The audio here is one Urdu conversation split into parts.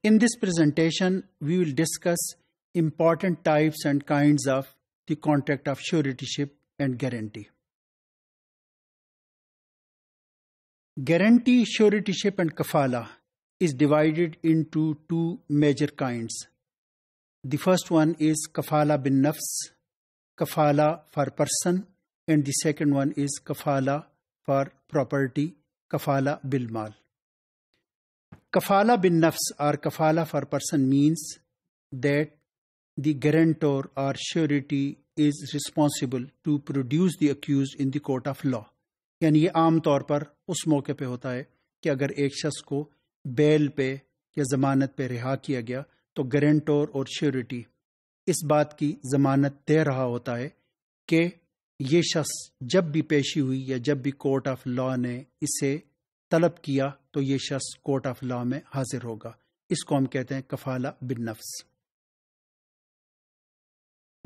In this presentation, we will discuss important types and kinds of the contract of suretyship and guarantee. Guarantee, suretyship and kafala is divided into two major kinds. The first one is kafala bin nafs, kafala for person, and the second one is kafala for property, kafala bil mal. Kafala bin nafs or kafala for person means that the guarantor or surety is responsible to produce the accused in the court of law. یعنی یہ عام طور پر اس موقع پہ ہوتا ہے کہ اگر ایک شخص کو بیل پہ یا ضمانت پہ رہا کیا گیا تو گارنٹور اور شیورٹی اس بات کی ضمانت دے رہا ہوتا ہے کہ یہ شخص جب بھی پیشی ہوئی یا جب بھی کورٹ آف لا نے اسے طلب کیا تو یہ شخص کورٹ آف لا میں حاضر ہوگا. اس کو ہم کہتے ہیں کفالہ بن نفس.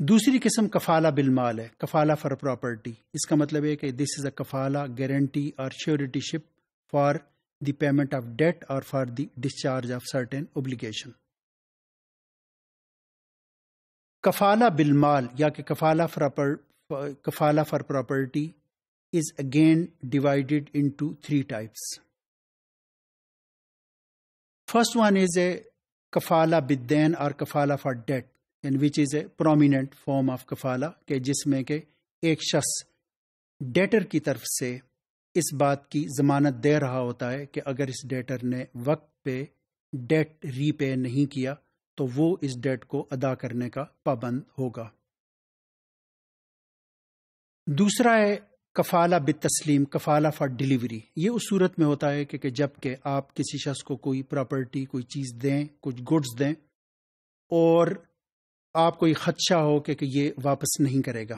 دوسری قسم کفالہ بالمال ہے, کفالہ فار پراپرٹی. اس کا مطلب ہے کہ دس از اے کفالہ گارنٹی اور suretyship for the payment of debt اور for the discharge of certain obligation. کفالہ بالمال یا کہ کفالہ for property is again divided into three types. First one is a kafala bid-dain or kafala for debt, and which is a prominent form of kafala کہ جس میں کہ ایک شخص ڈیٹر کی طرف سے اس بات کی ضمانت دے رہا ہوتا ہے کہ اگر اس ڈیٹر نے وقت پہ ڈیٹ ری پے نہیں کیا تو وہ اس ڈیٹ کو ادا کرنے کا پابند ہوگا. دوسرا ہے کفالہ بالتسلیم, کفالہ فار ڈیلیوری. یہ اس صورت میں ہوتا ہے کہ جب کہ آپ کسی شخص کو کوئی پراپرٹی, کوئی چیز دیں, کچھ گڈز دیں اور آپ کو یہ خدشہ ہو کہ یہ واپس نہیں کرے گا.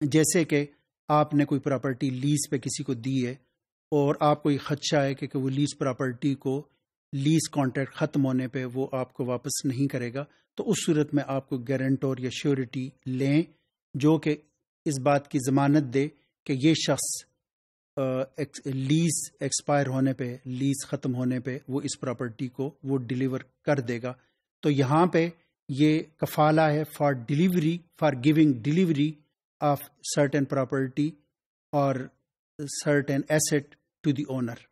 جیسے کہ آپ نے کوئی پراپرٹی لیز پہ کسی کو دی ہے اور آپ کو یہ خدشہ ہے کہ وہ لیز پراپرٹی کو لیز کانٹریکٹ ختم ہونے پہ وہ آپ کو واپس نہیں کرے گا, تو اس صورت میں آپ کو گارنٹور یا شیورٹی لیں جو کہ اس بات کی ضمانت دے کہ یہ شخص لیز ایکسپائر ہونے پہ, لیز ختم ہونے پہ وہ اس پراپرٹی کو وہ ڈیلیور کر دے گا. تو یہاں پہ یہ کفالہ ہے for delivery, for giving delivery of certain property اور certain asset to the owner.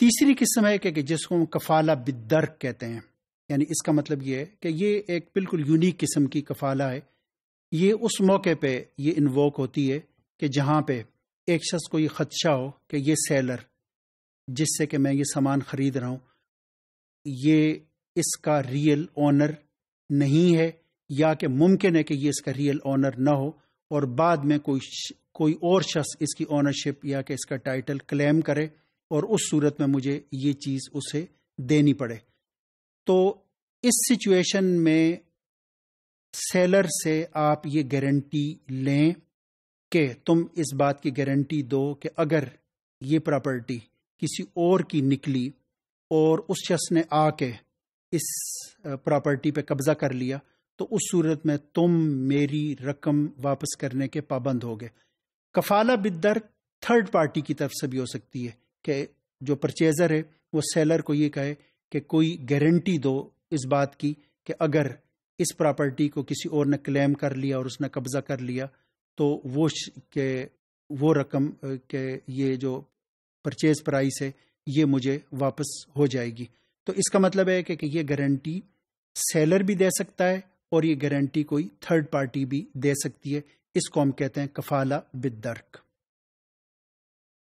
تیسری قسم ہے کہ جس کو ہم کفالہ بالدرک کہتے ہیں, یعنی اس کا مطلب یہ ہے کہ یہ ایک بالکل یونیک قسم کی کفالہ ہے. یہ اس موقع پہ یہ انووک ہوتی ہے کہ جہاں پہ ایک شخص کو یہ خدشہ ہو کہ یہ سیلر جس سے کہ میں یہ سامان خرید رہا ہوں یہ اس کا ریئل اونر نہیں ہے, یا کہ ممکن ہے کہ یہ اس کا ریئل اونر نہ ہو اور بعد میں کوئی اور شخص اس کی اونرشپ یا کہ اس کا ٹائٹل کلیم کرے اور اس صورت میں مجھے یہ چیز اسے دینی پڑے. تو اس سچویشن میں سیلر سے آپ یہ گارنٹی لیں کہ تم اس بات کی گارنٹی دو کہ اگر یہ پراپرٹی کسی اور کی نکلی اور اس شخص نے آ کے اس پراپرٹی پہ قبضہ کر لیا تو اس صورت میں تم میری رقم واپس کرنے کے پابند ہوگے. کفالہ بالدرک تھرڈ پارٹی کی طرف سے بھی ہو سکتی ہے کہ جو پرچیزر ہے وہ سیلر کو یہ کہے کہ کوئی گارنٹی دو اس بات کی کہ اگر اس پراپرٹی کو کسی اور نے کلیم کر لیا اور اس نے قبضہ کر لیا تو وہ رقم کہ یہ جو پرچیز پرائس ہے یہ مجھے واپس ہو جائے گی. تو اس کا مطلب ہے کہ یہ گارنٹی سیلر بھی دے سکتا ہے اور یہ گارنٹی کوئی تھرڈ پارٹی بھی دے سکتی ہے. اس کو ہم کہتے ہیں کفالہ بالدرک.